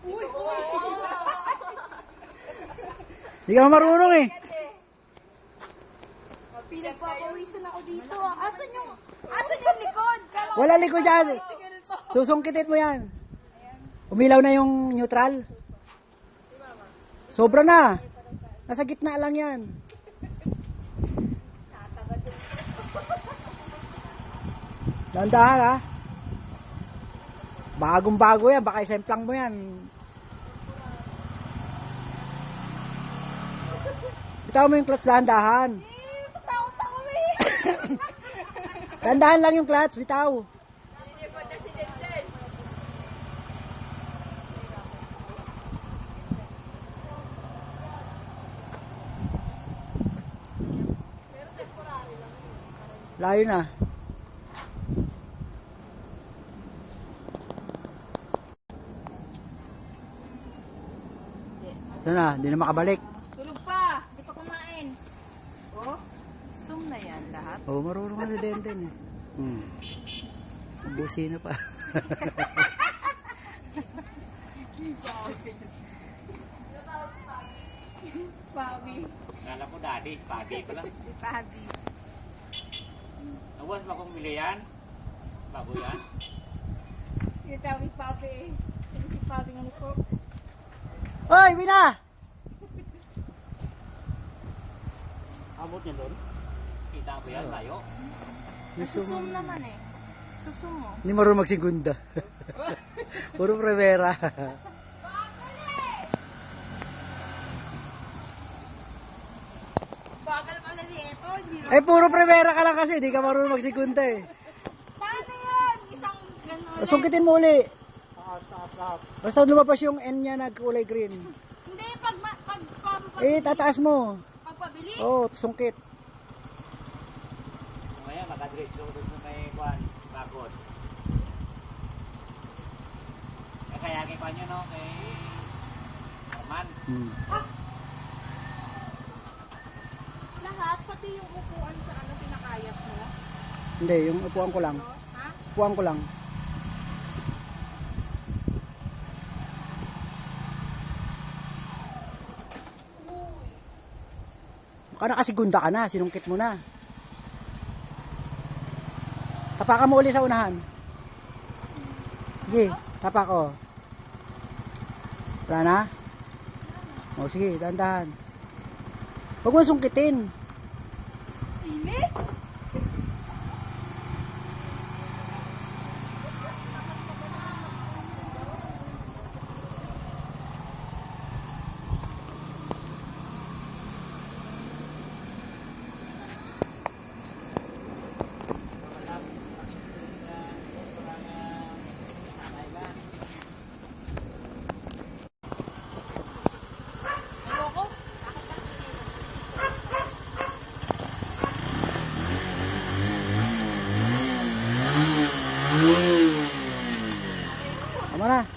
Uy! Hindi ka marunong eh. Pinagpapawisan ako dito. Asan yung likod? Wala likod dyan. Susungkitin mo yan. Umilaw na yung neutral. Sobra na. Nasa gitna lang yan. Dahan-dahan ha. Bagong-bago yan. Baka isemplang mo yan. Bitaw mo yung clutch dahan-dahan. Takot-takot eh! Dahan-dahan lang yung clutch. Bitaw. Layo na. Ito na, hindi na makabalik. Tulog pa! Hindi pa kumain. Oh? Zoom na yan lahat. Oh, marunong ka na din din. Busi na pa. Pabi. Alam ko daddy, Pabi pala. Si Pabi. Awas ba kung mili yan? Bago yan? Yung tawag Pabi. Si Pabi nga nito. Hoy, Wina! Abot niya doon? Kita ko yan, tayo. Nasusum naman eh. Susum mo. Hindi marunong magsegunda. Puro premera. Bagal pala ni Eto. Eh, puro premera ka lang kasi. Hindi ka marunong magsegunda eh. Paano yan? Isang gano'n. Sungkitin mo uli. Basta lumabas yung N niya na kulay green. Hindi, pag Eh, tataas mo. pagpabilis. Oo, sungkit. Ngayon, makadiretso ko doon sa may kuhan, bakod. Eh, kaya kay Panyo, no? Kay Arman. Lahat, pati yung upuan sa ano pinakayas mo. Hindi, yung upuan ko lang. Ha? Upuan ko lang. Baka nakasigunda ka na, sinungkit mo na. Tapakan mo uli sa unahan. Sige, tapak ko. Wala na? O sige, dahan-dahan. Huwag mo sungkitin. Init? Tama na.